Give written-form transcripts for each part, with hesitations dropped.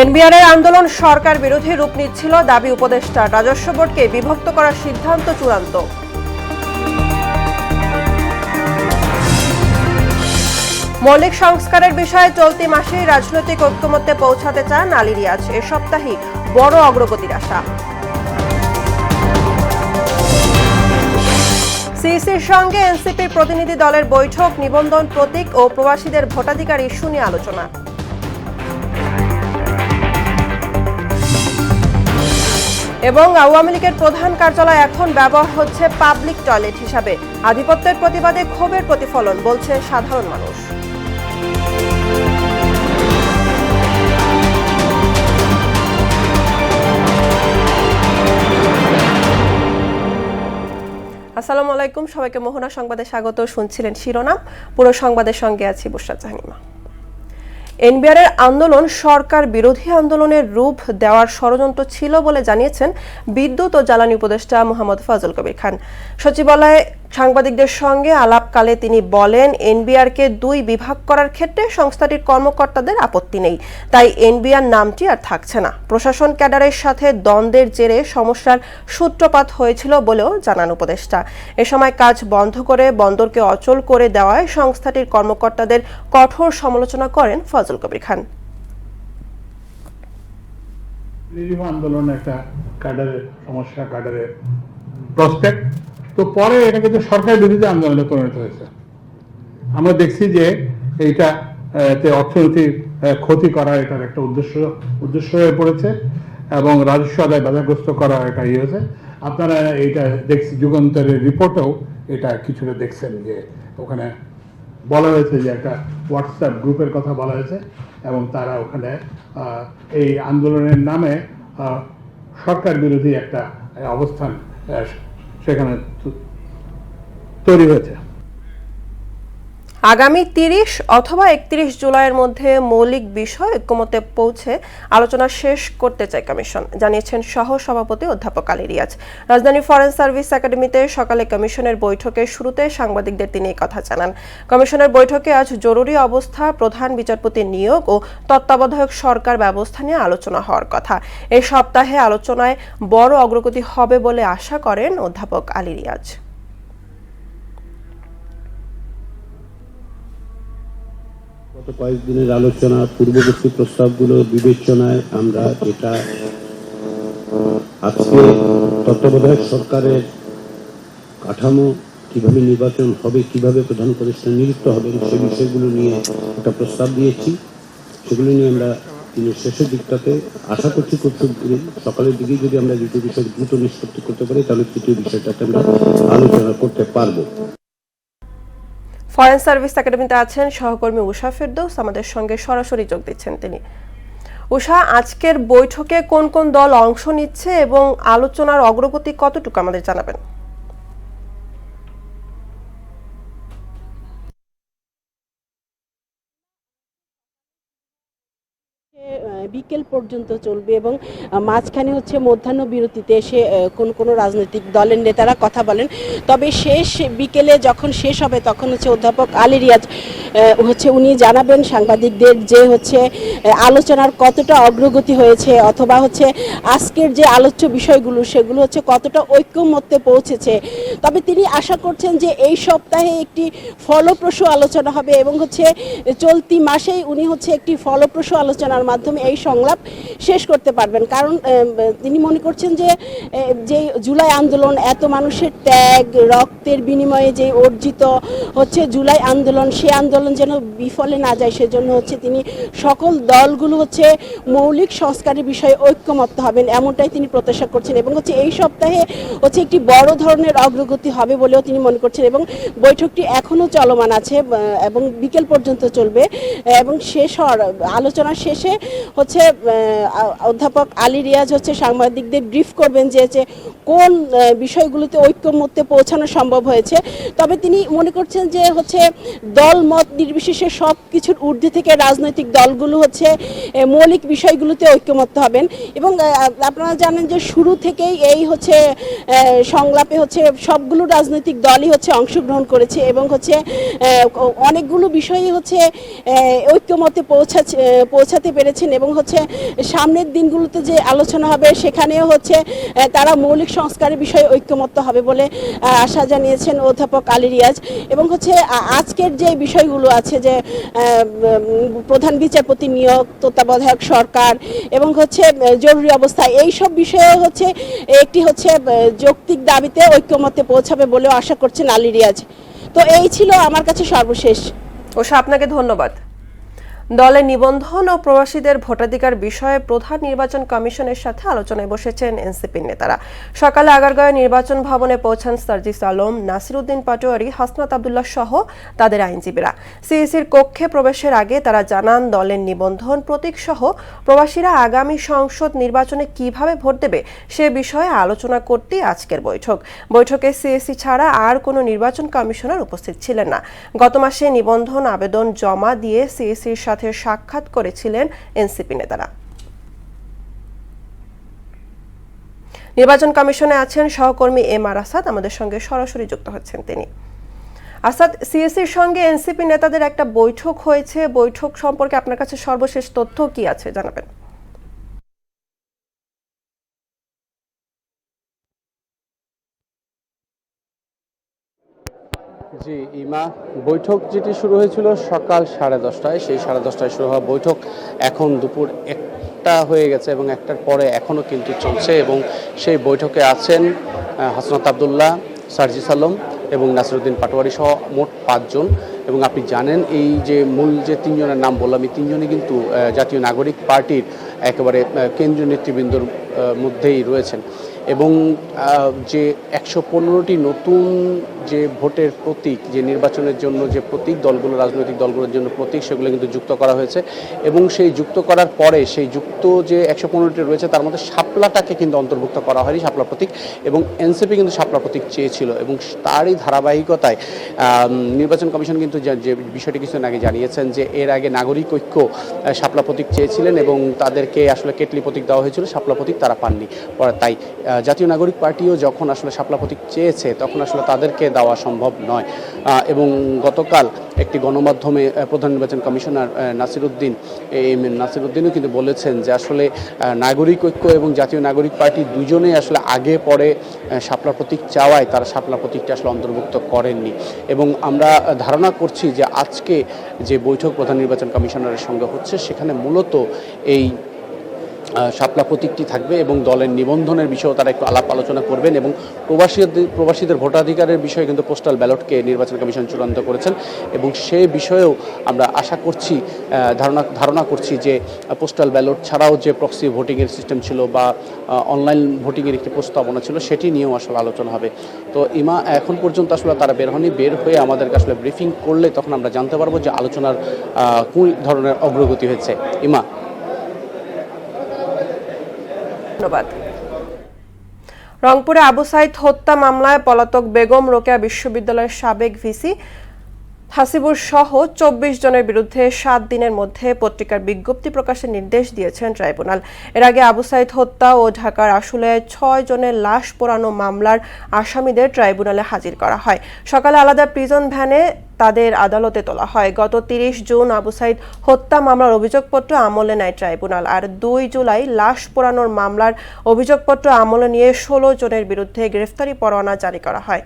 এনবিআরের আন্দোলন সরকার বিরোধী রূপ নিচ্ছিল, দাবি উপদেষ্টা। রাজস্ব বোর্ডকে বিভক্ত করার সিদ্ধান্ত চূড়ান্ত। মৌলিক সংস্কারের বিষয়ে চলতি মাসেই রাজনৈতিক ঐক্যমত্যে পৌঁছাতে চান আলী রিয়াজ। এ সপ্তাহেই বড় অগ্রগতির আশা। সিইসির সঙ্গে এনসিপির প্রতিনিধি দলের বৈঠক, নিবন্ধন প্রতীক ও প্রবাসীদের ভোটাধিকার ইস্যু নিয়ে আলোচনা। এবং আওয়ামী লীগের প্রধান কার্যালয় এখন ব্যবহার হচ্ছে পাবলিক টয়লেট হিসাবে। আধিপত্যের প্রতিবাদে ক্ষোভের প্রতিফলন, বলছে সাধারণ মানুষ। আসসালামু আলাইকুম, সবাইকে মোহনা সংবাদে স্বাগত। শুনছিলেন শিরোনাম, পুরো সংবাদের সঙ্গে আছি বুশরা জাহানিমা। এনবিআরের আন্দোলন সরকার বিরোধী আন্দোলনের রূপ দেওয়ার ষড়যন্ত্র ছিল বলে জানিয়েছেন বিদ্যুৎ ও জ্বালানি উপদেষ্টা মোহাম্মদ ফজল কবির খান। সচিবালয়ে সাংবাদিকদের সঙ্গে আলাপকালে তিনি বলেন, এনবিআরকে দুই বিভাগ করার ক্ষেত্রে সংস্থাটির কর্মকর্তাদের আপত্তি নেই, তাই এনবিআর নামটি আর থাকছে না। প্রশাসন ক্যাডারের সাথে দ্বন্দ্বের জেরে সমস্যার সূত্রপাত হয়েছিল বলেও জানান উপদেষ্টা। এ সময় কাজ বন্ধ করে বন্দরকে অচল করে দেওয়ায় সংস্থাটির কর্মকর্তাদের কঠোর সমালোচনা করেন ফজল কবির খান। আন্দোলন একটা ক্যাডারের সমস্যা, ক্যাডারের প্রসপেক্ট, তো পরে এটা কিন্তু সরকার বিরোধী আন্দোলনে পরিণত হয়েছে। আমরা দেখছি যে এইটা অর্থনৈতিক ক্ষতি করা এটার একটা উদ্দেশ্য হয়ে পড়েছে এবং রাজস্ব আদায় বাধাগ্রস্ত করা এটা হয়েছে। আপনারা এইটা দেখছি যুগান্তরের রিপোর্টেও এটা কিছুটা দেখছেন যে ওখানে বলা হয়েছে যে একটা হোয়াটসঅ্যাপ গ্রুপের কথা বলা হয়েছে এবং তারা ওখানে এই আন্দোলনের নামে সরকার বিরোধী একটা অবস্থান সেখানে তৈরি হয়েছে। আগামী 30 অথবা 31 জুলাইয়ের মধ্যে মৌলিক বিষয় ঐক্যমত্যে পৌঁছে আলোচনা শেষ করতে চায় কমিশন, জানিয়েছেন সহ সভাপতি অধ্যাপক আলী রিয়াজ। রাজধানী ফরেন সার্ভিস একাডেমিতে সকালে কমিশনের বৈঠকের শুরুতে সাংবাদিকদের তিনি এই কথা জানান। কমিশনের বৈঠকে আজ জরুরি অবস্থা, প্রধান বিচারপতির নিয়োগ ও তত্ত্বাবধায়ক সরকার ব্যবস্থা নিয়ে আলোচনা হওয়ার কথা। এই সপ্তাহে আলোচনায় বড় অগ্রগতি হবে বলে আশা করেন অধ্যাপক আলী রিয়াজ। গত কয়েকদিনের আলোচনা, পূর্ববর্তী প্রস্তাবগুলো বিবেচনায় আমরা এটা আজকে তত্ত্বাবধায়ক সরকারের কাঠামো কিভাবে নির্বাচন হবে, কিভাবে প্রধান উপদেষ্টা নিযুক্ত হবেন, সে বিষয়গুলো নিয়ে একটা প্রস্তাব দিয়েছি। সেগুলো নিয়ে আমরা দিনের শেষের দিকটাতে আশা করছি সকালের দিকে যদি আমরা দ্বিতীয় বিষয় দ্রুত নিষ্পত্তি করতে পারি, তাহলে তৃতীয় বিষয়টাতে আমরা আলোচনা করতে পারবো। ফরেন সার্ভিস একাডেমিতে আছেন সহকর্মী উষা ফেরদৌস, আমাদের সঙ্গে সরাসরি যোগ দিচ্ছেন তিনি। উষা, আজকের বৈঠকে কোন কোন দল অংশ নিচ্ছে এবং আলোচনার অগ্রগতি কতটুকু আমাদের জানাবেন? বিকেল পর্যন্ত চলবে এবং মাঝখানে হচ্ছে মধ্যাহ্ন বিরতিতে এসে কোন রাজনৈতিক দলের নেতারা কথা বলেন। তবে শেষ বিকেলে যখন শেষ হবে তখন হচ্ছে অধ্যাপক আলী রিয়াজ উনি জানাবেন সাংবাদিকদের যে হচ্ছে আলোচনার কতটা অগ্রগতি হয়েছে, অথবা হচ্ছে আজকের যে আলোচ্য বিষয়গুলো সেগুলো হচ্ছে কতটা ঐক্যমত্যে পৌঁছেছে। তবে তিনি আশা করছেন যে এই সপ্তাহে একটি ফলপ্রসূ আলোচনা হবে এবং হচ্ছে চলতি মাসেই উনি হচ্ছে একটি ফলপ্রসূ আলোচনার মাধ্যমে এই সংলাপ শেষ করতে পারবেন। কারণ তিনি মনে করছেন যে জুলাই আন্দোলন, এত মানুষের ত্যাগ রক্তের বিনিময়ে যে অর্জিত হচ্ছে জুলাই আন্দোলন, সে আন্দোলন যেন বিফলে না যায়, সেজন্য হচ্ছে তিনি সকল দলগুলো হচ্ছে মৌলিক সংস্কারের বিষয়ে ঐক্যমত্য হবেন, এমনটাই তিনি প্রত্যাশা করছেন। এবং হচ্ছে এই সপ্তাহে হচ্ছে একটি বড় ধরনের অগ্রগতি হবে বলেও তিনি মনে করছেন এবং বৈঠকটি এখনও চলমান আছে এবং বিকেল পর্যন্ত চলবে। এবং শেষ হওয়ার আলোচনা শেষে হচ্ছে অধ্যাপক আলী রিয়াজ হচ্ছে সাংবাদিকদের ব্রিফ করবেন যে কোন বিষয়গুলোতে ঐক্যমত্যে পৌঁছানো সম্ভব হয়েছে। তবে তিনি মনে করছেন যে হচ্ছে দল মত নির্বিশেষে সব কিছুর ঊর্ধ্বে থেকে রাজনৈতিক দলগুলো হচ্ছে মৌলিক বিষয়গুলোতে ঐক্যমত্য হবেন। এবং আপনারা জানেন যে শুরু থেকেই এই হচ্ছে সংলাপে হচ্ছে সবগুলো রাজনৈতিক দলই হচ্ছে অংশগ্রহণ করেছে এবং হচ্ছে অনেকগুলো বিষয়ই হচ্ছে ঐক্যমত্যে পৌঁছাতে পেরেছেন এবং হচ্ছে সামনের দিনগুলোতে যে আলোচনা হবে সেখানেও হচ্ছে তারা মৌলিক সংস্কারের বিষয়ে ঐক্যমত্য হবে বলে আশা জানিয়েছেন অধ্যাপক আলী রিয়াজ। এবং হচ্ছে আজকের যে বিষয়গুলো আছে যে প্রধান বিচারপতি নিয়োগ, তত্ত্বাবধায়ক সরকার এবং হচ্ছে জরুরি অবস্থা, এই সব বিষয়ে হচ্ছে একটি হচ্ছে যৌক্তিক দাবিতে ঐক্যমত্যে পৌঁছাবে বলেও আশা করছেন আলী রিয়াজ। তো এই ছিল আমার কাছে সর্বশেষ। ওষা, আপনাকে ধন্যবাদ। দলের নিবন্ধন ও প্রবাসীদের ভোটাধিকার বিষয়ে প্রধান নির্বাচন কমিশনের সাথে আলোচনায় বসেছেন এনসিপির নেতারা। সকালে আগারগাঁও নির্বাচন ভবনে পৌঁছান সার্জিস আলম, নাসিরউদ্দিন পাটোয়ারি, হাসনাত আব্দুল্লাহ সহ তাদের আইনজীবীরা। সিইসির কক্ষে প্রবেশের আগে তারা জানান, দলের নিবন্ধন প্রতীক সহ প্রবাসীরা আগামী সংসদ নির্বাচনে কিভাবে ভোট দেবে সে বিষয়ে আলোচনা করতে আজকের বৈঠকে সিইসি ছাড়া আর কোনো নির্বাচন কমিশনার উপস্থিত ছিলেন না। গত মাসে নিবন্ধন আবেদন জমা দিয়ে সিইসির সাথে সাক্ষাৎ করেছিলেন এনসিপি নেতারা। নির্বাচন কমিশনে আছেন সহকর্মী এম আর আসাদ, আমাদের সঙ্গে সরাসরি যুক্ত হচ্ছেন তিনি। আসাদ, সিএসির সঙ্গে এনসিপি নেতাদের একটা বৈঠক হয়েছে, বৈঠক সম্পর্কে আপনার কাছে সর্বশেষ তথ্য কি আছে জানাবেন? জি ইমা, বৈঠক যেটি শুরু হয়েছিল সকাল 10:30, সেই 10:30 শুরু হওয়া বৈঠক এখন দুপুর 1টা হয়ে গেছে এবং 1টার পরে এখনও কিন্তু চলছে। এবং সেই বৈঠকে আছেন হাসনাত আব্দুল্লাহ, সার্জিস আলম এবং নাসিরউদ্দিন পাটোয়ারি সহ মোট 5 জন। এবং আপনি জানেন এই যে মূল যে 3 জনের নাম বললাম, এই 3 জনই কিন্তু জাতীয় নাগরিক পার্টির একেবারে কেন্দ্রীয় নেতৃবৃন্দর মধ্যেই রয়েছেন। এবং যে 115টি নতুন যে ভোটের প্রতীক, যে নির্বাচনের জন্য যে প্রতীক দলগুলো, রাজনৈতিক দলগুলোর জন্য প্রতীক, সেগুলো কিন্তু যুক্ত করা হয়েছে। এবং সেই যুক্ত করার পরে সেই যুক্ত যে 115টি রয়েছে তার মধ্যে শাপলাটাকে কিন্তু অন্তর্ভুক্ত করা হয়নি, শাপলা প্রতীক। এবং এনসিপি কিন্তু শাপলা প্রতীক চেয়েছিল এবং তারই ধারাবাহিকতায় নির্বাচন কমিশন কিন্তু যে বিষয়টি কিছুদিন আগে জানিয়েছেন যে এর আগে নাগরিক ঐক্য শাপলা প্রতীক চেয়েছিলেন এবং তাদেরকে আসলে কেটলি প্রতীক দেওয়া হয়েছিল, শাপলা প্রতীক তারা পাননি। তাই জাতীয় নাগরিক পার্টিও যখন আসলে শাপলা প্রতীক চেয়েছে তখন আসলে তাদেরকে দেওয়া সম্ভব নয়। এবং গতকাল একটি গণমাধ্যমে প্রধান নির্বাচন কমিশনার নাসিরউদ্দিনও কিন্তু বলেছেন যে আসলে নাগরিক ঐক্য এবং জাতীয় নাগরিক পার্টি দুজনেই আসলে আগে পরে শাপলা প্রতীক চাওয়ায় তারা শাপলা প্রতীকটা আসলে অন্তর্ভুক্ত করেননি। এবং আমরা ধারণা করছি যে আজকে যে বৈঠক প্রধান নির্বাচন কমিশনারের সঙ্গে হচ্ছে সেখানে মূলত এই শাপলা প্রতীকটি থাকবে এবং দলের নিবন্ধনের বিষয়েও তারা একটু আলাপ আলোচনা করবেন। এবং প্রবাসীদের ভোটাধিকারের বিষয়ে কিন্তু পোস্টাল ব্যালটকে নির্বাচন কমিশন চূড়ান্ত করেছেন এবং সেই বিষয়েও আমরা আশা করছি, ধারণা করছি যে পোস্টাল ব্যালট ছাড়াও যে প্রক্সি ভোটিংয়ের সিস্টেম ছিল বা অনলাইন ভোটিংয়ের একটি প্রস্তাবনা ছিল সেটি নিয়েও আসলে আলোচনা হবে। তো ইমা, এখন পর্যন্ত আসলে তারা বের হয়ে আমাদেরকে আসলে ব্রিফিং করলে তখন আমরা জানতে পারবো যে আলোচনার কোন ধরনের অগ্রগতি হয়েছে। ইমা, ধন্যবাদ। রংপুরে আবু সাইদ হত্যা মামলায় পলাতক বেগম রোকেয়া বিশ্ববিদ্যালয়ের সাবেক ভিসি হাসিবুর সহ 24 জনের বিরুদ্ধে 7 দিনের মধ্যে পত্রিকার বিজ্ঞপ্তি প্রকাশের নির্দেশ দিয়েছেন ট্রাইব্যুনাল। এর আগে আবু সাইদ হত্যা ও ঢাকার আশুলিয়ায় 6 জনের লাশ পোড়ানো মামলার আসামিদের ট্রাইব্যুনালে হাজির করা হয়। সকালে আলাদা প্রিজন ভ্যানে তাদের আদালতে তোলা হয়। গত 30 জুন আবু সাইদ হত্যা মামলার অভিযোগপত্র আমলে নেয় ট্রাইব্যুনাল। আর 2 জুলাই লাশ পোড়ানোর মামলার অভিযোগপত্র আমলে নিয়ে 16 জনের বিরুদ্ধে গ্রেফতারি পরোয়ানা জারি করা হয়।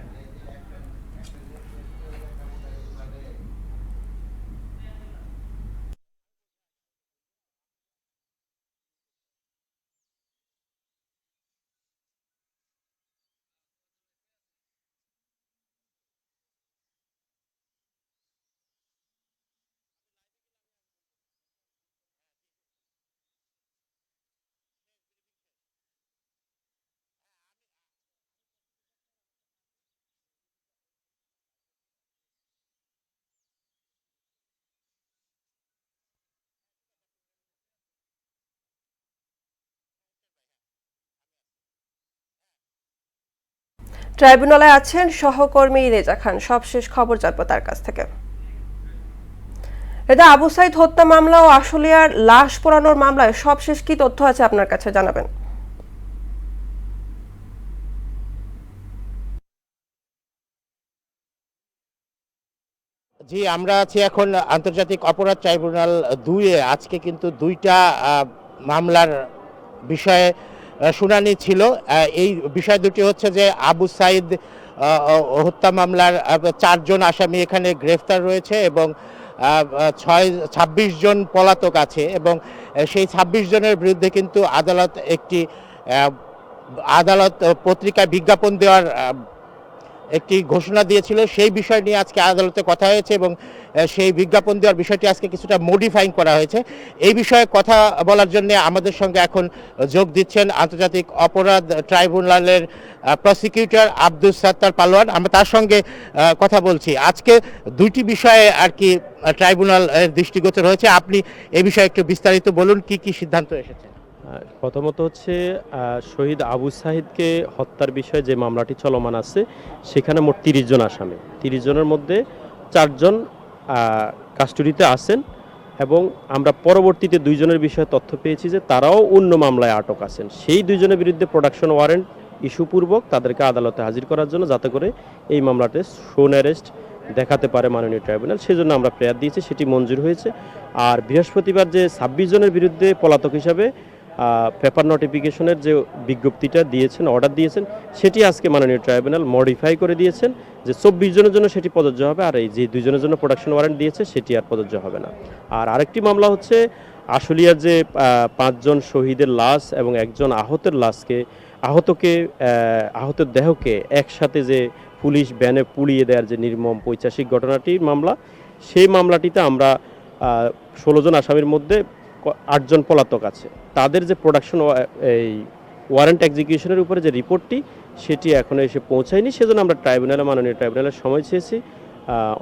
ট্রাইব্যুনালে আছেন সহকর্মী রেজা খান, সবশেষ খবর জানবো তার কাছ থেকে। এটা আবু সাইদ হত্যা মামলা ও আশুলিয়ার লাশ পোড়ানোর মামলায় সবশেষ কি তথ্য আছে আপনার কাছে জানাবেন? জি, আমরা আছি এখন আন্তর্জাতিক অপরাধ ট্রাইব্যুনাল 2-এ। আজকে কিন্তু 2টা মামলার বিষয়ে শুনানি ছিল। এই বিষয় দুটি হচ্ছে যে আবু সাইদ হত্যা মামলার 4 জন আসামি এখানে গ্রেফতার রয়েছে এবং 26 জন পলাতক আছে এবং সেই 26 জনের বিরুদ্ধে কিন্তু আদালত পত্রিকায় বিজ্ঞাপন দেওয়ার একটি ঘোষণা দিয়েছিল। সেই বিষয় নিয়ে আজকে আদালতে কথা হয়েছে এবং সেই বিজ্ঞাপন দেওয়ার বিষয়টি আজকে কিছুটা মডিফাইং করা হয়েছে। এই বিষয়ে কথা বলার জন্য আমাদের সঙ্গে এখন যোগ দিচ্ছেন আন্তর্জাতিক অপরাধ ট্রাইব্যুনালের প্রসিকিউটর আব্দুস সাত্তার পালোয়ান। আমরা তার সঙ্গে কথা বলছি। আজকে দুইটি বিষয়ে আর কি ট্রাইব্যুনাল দৃষ্টিগোচর হয়েছে, আপনি এই বিষয়ে একটু বিস্তারিত বলুন, কি কি সিদ্ধান্ত এসেছে? প্রথমত হচ্ছে শহীদ আবু সাহিদকে হত্যার বিষয়ে যে মামলাটি চলমান আছে সেখানে মোট 30 জন আসামি, 30 জনের মধ্যে 4 জন কাস্টডিতে আছেন এবং আমরা পরবর্তীতে 2 জনের বিষয়ে তথ্য পেয়েছি যে তারাও অন্য মামলায় আটক আছেন। সেই 2 জনের বিরুদ্ধে প্রোডাকশন ওয়ারেন্ট ইস্যুপূর্বক তাদেরকে আদালতে হাজির করার জন্য, যাতে করে এই মামলাতে শোন অ্যারেস্ট দেখাতে পারে মাননীয় ট্রাইব্যুনাল, সেজন্য আমরা প্রেয়ার দিয়েছি, সেটি মঞ্জুর হয়েছে। আর বৃহস্পতিবার যে 26 জনের বিরুদ্ধে পলাতক হিসাবে পেপার নোটিফিকেশনের যে বিজ্ঞপ্তিটা দিয়েছেন, অর্ডার দিয়েছেন, সেটি আজকে মাননীয় ট্রাইব্যুনাল মডিফাই করে দিয়েছেন যে 24 জনের জন্য সেটি প্রযোজ্য হবে, আর এই যে 2 জনের জন্য প্রোডাকশন ওয়ারেন্ট দিয়েছে সেটি আর প্রযোজ্য হবে না। আর আরেকটি মামলা হচ্ছে আশুলিয়ার যে 5 জন শহীদের লাশ এবং একজন আহতের দেহকে একসাথে যে পুলিশ ভ্যানে পুড়িয়ে দেওয়ার যে নির্মম পৈশাচিক ঘটনাটির মামলা, সেই মামলাটিতে আমরা 16 জন আসামির মধ্যে 8 জন পলাতক আছে, তাদের যে প্রোডাকশন এই ওয়ারেন্ট এক্সিকিউশনের উপরে যে রিপোর্টটি সেটি এখনও এসে পৌঁছায়নি, সেজন্য আমরা মাননীয় ট্রাইব্যুনালের সময় চেয়েছি।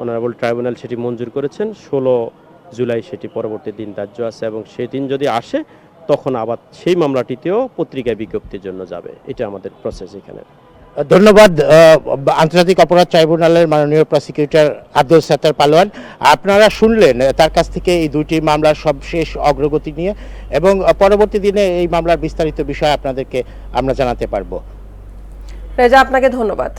অনারেবল ট্রাইব্যুনাল সেটি মঞ্জুর করেছেন। 16 জুলাই সেটি পরবর্তী দিন ধার্য আছে এবং সেই দিন যদি আসে তখন আবার সেই মামলাটিতেও পত্রিকায় বিজ্ঞপ্তির জন্য যাবে। এটা আমাদের প্রসেস এখানে। ধন্যবাদ আন্তর্জাতিক অপরাধ ট্রাইব্যুনালের মাননীয় প্রসিকিউটর আব্দুল সাত্তার পালোয়ান। আপনারা শুনলেন তার কাছ থেকে এই দুইটি মামলার সবশেষ অগ্রগতি নিয়ে, এবং পরবর্তী দিনে এই মামলার বিস্তারিত বিষয় আপনাদেরকে আমরা জানাতে পারবো। রেজা, আপনাকে ধন্যবাদ।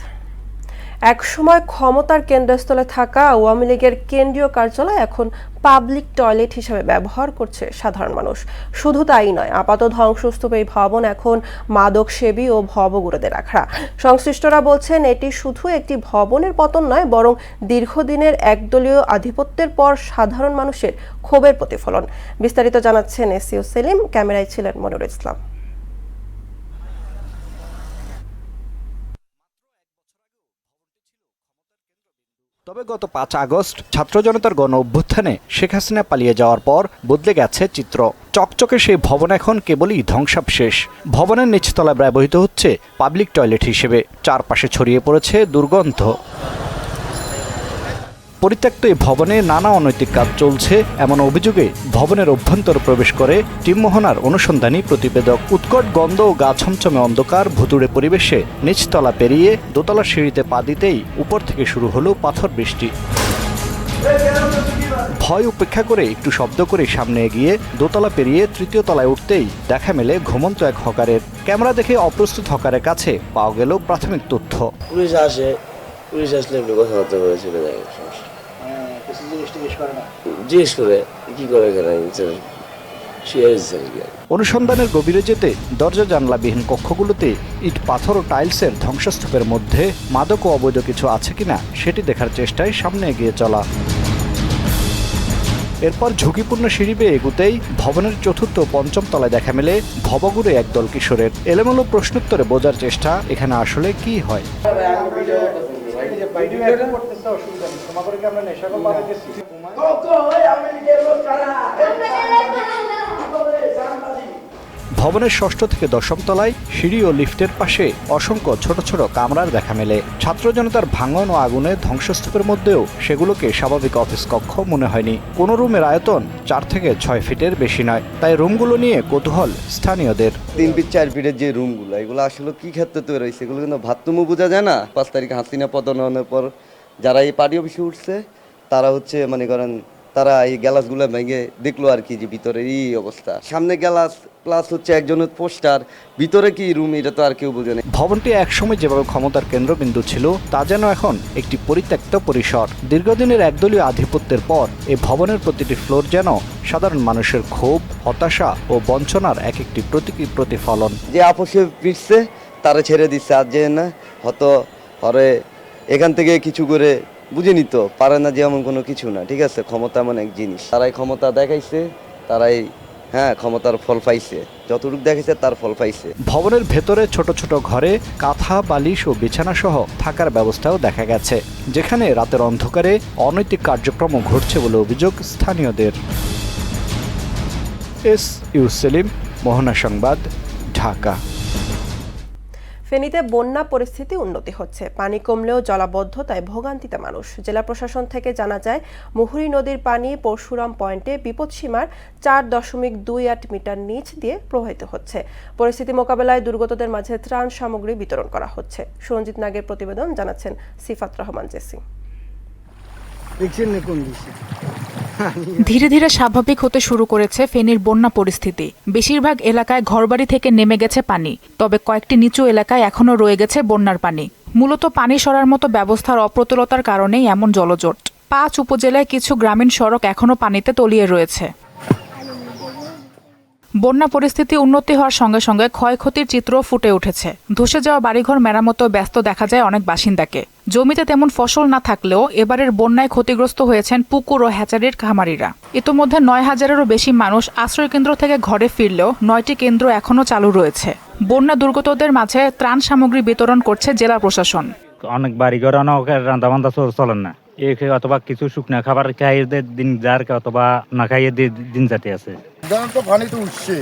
একসময় ক্ষমতার কেন্দ্রস্থলে থাকা আওয়ামী লীগের কেন্দ্রীয় কার্যালয় এখন পাবলিক টয়লেট হিসেবে ব্যবহার করছে সাধারণ মানুষ। শুধু তাই নয়, আপাত ধ্বংসস্তূপ এই ভবন এখন মাদক সেবী ও ভবঘুরেদের আখড়া। সংশ্লিষ্টরা বলছেন এটি শুধু একটি ভবনের পতন নয়, বরং দীর্ঘদিনের একদলীয় আধিপত্যের পর সাধারণ মানুষের ক্ষোভের প্রতিফলন। বিস্তারিত জানাচ্ছেন এসইউ সেলিম, ক্যামেরায় ছিলেন মনিরুল ইসলাম। তবে গত 5 আগস্ট ছাত্র জনতার গণ অভ্যুত্থানে শেখ হাসিনা পালিয়ে যাওয়ার পর বদলে গেছে চিত্র। চকচকে সেই ভবন এখন কেবলই ধ্বংসাবশেষ। ভবনের নিচতলায় ব্যবহৃত হচ্ছে পাবলিক টয়লেট হিসেবে। চারপাশে ছড়িয়ে পড়েছে দুর্গন্ধ। পরিত্যক্ত এই ভবনে নানা অনৈতিক কাজ চলছে এমন অভিযোগে ভবনের অভ্যন্তর প্রবেশ করে টিম মোহনার অনুসন্ধানী প্রতিবেদক। উৎকট গন্ধ ও গা ছমছমে অন্ধকার ভুতুড়ে পরিবেশে নিচতলা পেরিয়ে দোতলার সিঁড়িতে পা দিতেই উপর থেকে শুরু হলো পাথর বৃষ্টি। ভয় উপেক্ষা করে একটু শব্দ করে সামনে এগিয়ে দোতলা পেরিয়ে তৃতীয় তলায় উঠতেই দেখা মেলে ঘুমন্ত এক হকারের। ক্যামেরা দেখে অপ্রস্তুত হকারের কাছে পাওয়া গেল প্রাথমিক তথ্য। পুলিশ আসলে একটু কথাবার্তা বলে চলে যায়। জিজ্ঞেস করে কি করে অনুসন্ধানের গভীরে যেতে দরজা জানলাবিহীন কক্ষগুলোতে ইট পাথর ও টাইলসের ধ্বংসস্তূপের মধ্যে মাদক ও অবৈধ কিছু আছে কিনা সেটি দেখার চেষ্টায় সামনে এগিয়ে চলা। এরপর ঝুঁকিপূর্ণ সিঁড়ি বেয়ে এগুতেই ভবনের চতুর্থ ও পঞ্চম তলায় দেখা মেলে ভবঘুরে একদল কিশোরের। এলোমেলো প্রশ্নোত্তরে বোঝার চেষ্টা এখানে আসলে কি হয়। ভবনের ষষ্ঠ থেকে দশম তলায় সিঁড়ি ও লিফটের পাশে অসংখ্য ছোট ছোট কামরার দেখা মেলে। ছাত্র জনতার ভাঙন ও আগুনে ধ্বংসস্তূপের মধ্যেও সেগুলোকে স্বাভাবিক অফিস কক্ষ মনে হয়নি। কোনো রুমের আয়তন 4 থেকে 6 ফিটের বেশি নয়, তাই রুমগুলো নিয়ে কৌতূহল স্থানীয়দের। 3 ফিট 4 ফিটের যে রুমগুলো, এগুলো আসলে কি ক্ষেত্রে তৈরি হয়েছে এগুলো কিন্তু ভাততুমও বোঝা যায় না। 5 তারিখে হাসিনা পতনের পর যারা এই পার্টি অফিসে উঠছে তারা হচ্ছে মনে করেন তারা এই গ্যালাসগুলো ভেঙে দেখলো আর কি যে ভিতরের এই অবস্থা। সামনে গ্যালাস প্লাস হচ্ছে একজনের পোস্টার, ভিতরে কি রুম এটা তো আর কেউ বোঝে না। ভবনটি একসময় যেভাবে ক্ষমতার কেন্দ্রবিন্দু ছিল তা যেন এখন একটি পরিত্যক্ত পরিসর। দীর্ঘদিনের একদলীয় আধিপত্যের পর এই ভবনের প্রতিটি ফ্লোর যেন সাধারণ মানুষের ক্ষোভ, হতাশা ও বঞ্চনার এক একটি প্রতীকী প্রতিফলন। যে আপোষে ফিরছে তারা ছেড়ে দিচ্ছে, আর যে না হয়তো পরে এখান থেকে কিছু করে বুঝে নিত পারে না, যে এমন কোনো কিছু না। ঠিক আছে, ক্ষমতা এমন এক জিনিস, তারাই ক্ষমতা দেখাইছে, তারাই ক্ষমতার ফল পাইছে, যতটুকু দেখেছে তার ফল পাইছে। ভবনের ভেতরে ছোট ছোট ঘরে কাঁথা, বালিশ ও বিছানা সহ থাকার ব্যবস্থাও দেখা গেছে, যেখানে রাতের অন্ধকারে অনৈতিক কার্যক্রমও ঘটছে বলে অভিযোগ স্থানীয়দের। ইউ সেলিম, মোহনা সংবাদ, ঢাকা। ফেনীতে বন্যা পরিস্থিতি উন্নতি হচ্ছে, পানি কমলেও জলাবদ্ধতায় ভোগান্তিতে মানুষ। জেলা প্রশাসন থেকে জানা যায়, মুহুরী নদীর পানি পরশুরাম পয়েন্টে বিপদসীমার 4.28 মিটার নিচ দিয়ে প্রবাহিত হচ্ছে। পরিস্থিতি মোকাবেলায় দুর্গতদের মাঝে ত্রাণ সামগ্রী বিতরণ করা হচ্ছে। সুরঞ্জিত নাগের প্রতিবেদন, জানাচ্ছেন সিফাত রহমান জেসি। ধীরে ধীরে স্বাভাবিক হতে শুরু করেছে ফেনীর বন্যা পরিস্থিতি। বেশিরভাগ এলাকায় ঘরবাড়ি থেকে নেমে গেছে পানি, তবে কয়েকটি নিচু এলাকায় এখনও রয়ে গেছে বন্যার পানি। মূলত পানি সরার মতো ব্যবস্থার অপ্রতুলতার কারণেই এমন জলজট। 5 উপজেলায় কিছু গ্রামীণ সড়ক এখনও পানিতে তলিয়ে রয়েছে। বন্যা পরিস্থিতি উন্নতি হওয়ার সঙ্গে সঙ্গে ক্ষয়ক্ষতির চিত্র ফুটে উঠেছে। ধসে যাওয়া বাড়িঘর মেরামতো ব্যস্ত দেখা যায় অনেক বাসিন্দাকে। জমিতে তেমন ফসল না থাকলেও এবারের বন্যায় ক্ষতিগ্রস্ত হয়েছেন পুকুর ও হ্যাচারির খামারিরা। ইতোমধ্যে 9,000-এরও বেশি মানুষ আশ্রয়কেন্দ্র থেকে ঘরে ফিরলেও 9টি কেন্দ্র এখনও চালু রয়েছে। বন্যা দুর্গতদের মাঝে ত্রাণ সামগ্রী বিতরণ করছে জেলা প্রশাসন। অনেক বাড়িঘর রান্না বান্ধা চলেন না, অথবা কিছু শুকনা খাবার খাইয়ে দিন যার, অথবা না খাইয়ে দিন যাতে আছে। তো পানি তো উঠছে,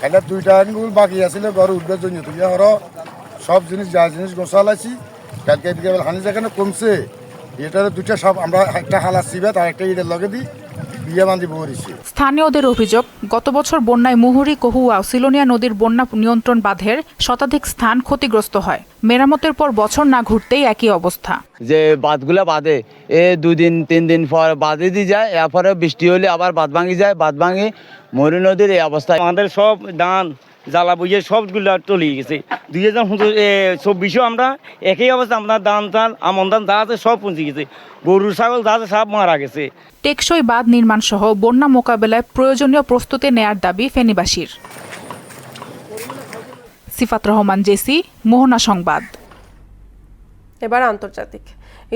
এটা 2টা আইনগুলো বাকি আছিল ঘর উঠবার জন্য। তুমি আরো সব জিনিস যা জিনিস গোছালাইছি, কালকে দিকে হানি যেখানে কমছে এটার 2টা সব আমরা একটা হালা সিবে তার একটা ইটের লগে দিই বিয়ে বান্ধি বহরিছি। স্থানীয়দের অভিযোগ, গত বছর বন্যায় মুহুরী, কহুয়া ও সিলোনিয়া নদীর বন্যা নিয়ন্ত্রণ বাঁধের শতাধিক স্থান ক্ষতিগ্রস্ত হয়। মেরামতের পর বছর না ঘুরতেই একই অবস্থা। যে বাঁধগুলো বাঁধে 2 দিন 3 দিন পর বাঁধে দিয়ে যায়, এরপরে বৃষ্টি হলে আবার বাঁধ ভাঙি যায়, বাঁধ ভাঙি মুহুরী নদীর এই অবস্থা। আমাদের সব ধান জ্বালা বুঝে সবগুলো তলিয়ে গেছে। 2024 আমরা একই অবস্থা, আপনার ধান চাল আমন ধান যা আছে সব পৌঁছে গেছে, গরু ছাগল যা আছে সব মারা গেছে। টেকসই বাঁধ নির্মাণ সহ বন্যা মোকাবেলায় প্রয়োজনীয় প্রস্তুতি নেয়ার দাবি ফেনীবাসীর। সিফাত রহমান জেসি, মোহনা সংবাদ। এবার আন্তর্জাতিক।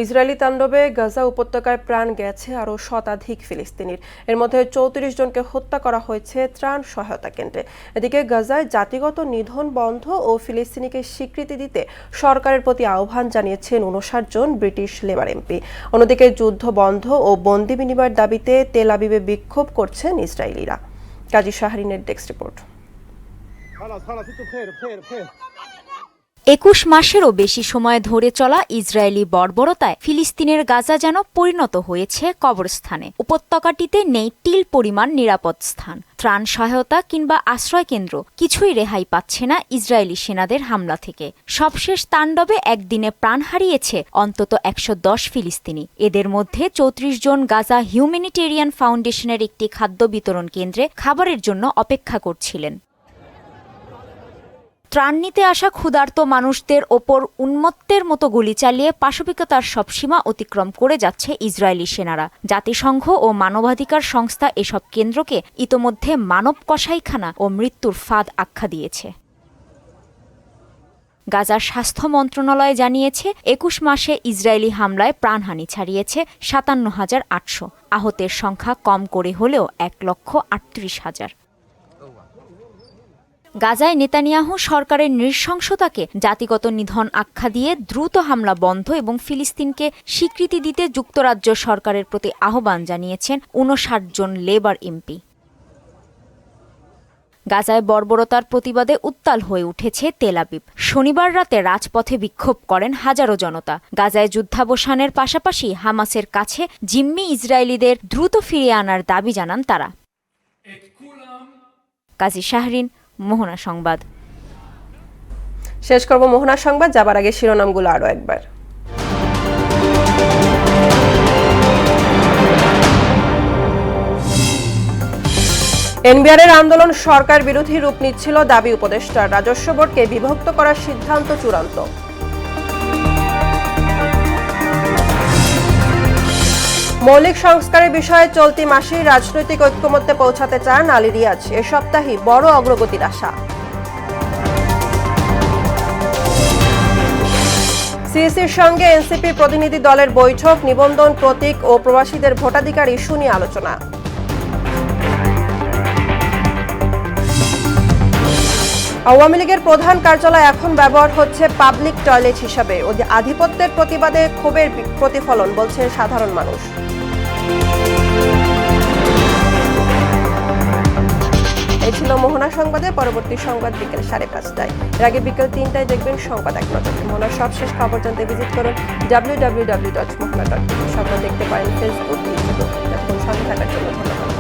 ইসরায়েলি তাণ্ডবে গাজা উপত্যকায় প্রাণ গেছে আরও শতাধিক ফিলিস্তিনির। এর মধ্যে 34 জনকে হত্যা করা হয়েছে ত্রাণ সহায়তা কেন্দ্রে। এদিকে গাজায় জাতিগত নিধন বন্ধ ও ফিলিস্তিনিকে স্বীকৃতি দিতে সরকারের প্রতি আহ্বান জানিয়েছেন 59 জন ব্রিটিশ লেবার এমপি। অন্যদিকে যুদ্ধ বন্ধ ও বন্দি বিনিময়ের দাবিতে তেল আবিবে বিক্ষোভ করছেন ইসরায়েলিরা। কাজী শাহরিনের ডেস্ক রিপোর্ট। 21 মাসেরও বেশি সময় ধরে চলা ইসরায়েলি বর্বরতায় ফিলিস্তিনের গাজা যেন পরিণত হয়েছে কবরস্থানে। উপত্যকাটিতে নেই তিল পরিমাণ নিরাপদ স্থান, ত্রাণ সহায়তা কিংবা আশ্রয়কেন্দ্র, কিছুই রেহাই পাচ্ছে না ইসরায়েলি সেনাদের হামলা থেকে। সবশেষ তাণ্ডবে একদিনে প্রাণ হারিয়েছে অন্তত 110 ফিলিস্তিনি। এদের মধ্যে 34 জন গাজা হিউম্যানিটেরিয়ান ফাউন্ডেশনের একটি খাদ্য বিতরণ কেন্দ্রে খাবারের জন্য অপেক্ষা করছিলেন। ত্রাণ নিতে আসা ক্ষুধার্ত মানুষদের ওপর উন্মত্তের মতো গুলি চালিয়ে পাশবিকতার সব সীমা অতিক্রম করে যাচ্ছে ইসরায়েলি সেনারা। জাতিসংঘ ও মানবাধিকার সংস্থা এসব কেন্দ্রকে ইতোমধ্যে মানব কসাইখানা ও মৃত্যুর ফাঁদ আখ্যা দিয়েছে। গাজার স্বাস্থ্য মন্ত্রণালয় জানিয়েছে 21 মাসে ইসরায়েলি হামলায় প্রাণহানি ছাড়িয়েছে 57,800। আহতের সংখ্যা কম করে হলেও 1,38,000। গাজায় নেতানিয়াহু সরকারের নৃশংসতাকে জাতিগত নিধন আখ্যা দিয়ে দ্রুত হামলা বন্ধ এবং ফিলিস্তিনকে স্বীকৃতি দিতে যুক্তরাজ্য সরকারের প্রতি আহ্বান জানিয়েছেন 59 জন লেবার এমপি। গাজায় বর্বরতার প্রতিবাদে উত্তাল হয়ে উঠেছে তেল আবিব। শনিবার রাতে রাজপথে বিক্ষোভ করেন হাজারো জনতা। গাজায় যুদ্ধাবসানের পাশাপাশি হামাসের কাছে জিম্মি ইসরায়েলিদের দ্রুত ফিরিয়ে আনার দাবি জানান তারা। কাজী শাহরিন, মোহনা সংবাদ। শেষ করব মোহনা সংবাদ, যাবার আগে শিরোনামগুলো আরো একবার। এনবিআরের আন্দোলন সরকার বিরোধী রূপ নিচ্ছিল, দাবি উপদেষ্টার। রাজস্ব বোর্ডকে বিভক্ত করার সিদ্ধান্ত চূড়ান্ত। মৌলিক সংস্কারের বিষয়ে চলতি মাসেই রাজনৈতিক ঐক্যমত্যে পৌঁছাতে চান আলী রিয়াজ। এ সপ্তাহেই বড় অগ্রগতির আশা। সিএসির সঙ্গে এনসিপি প্রতিনিধি দলের বৈঠক, নিবন্ধন প্রতীক ও প্রবাসীদের ভোটাধিকার ইস্যু নিয়ে আলোচনা। আওয়ামী লীগের প্রধান কার্যালয় এখন ব্যবহার হচ্ছে পাবলিক টয়লেট হিসাবে। আধিপত্যের প্রতিবাদে ক্ষোভের প্রতিফলন, বলছে সাধারণ মানুষ। এই ছিল মোহনা সংবাদে। পরবর্তী সংবাদ বিকেল 5:30টায়। এর আগে বিকেল 3টায় দেখবেন সংবাদ এক নজরে। মোহনার সবশেষ খবর জানতে ভিজিট করুন www.mohana.tv। সংবাদ দেখতে পারেন ফেসবুক, ইউটিউবে। সঙ্গে থাকার জন্য ধন্যবাদ।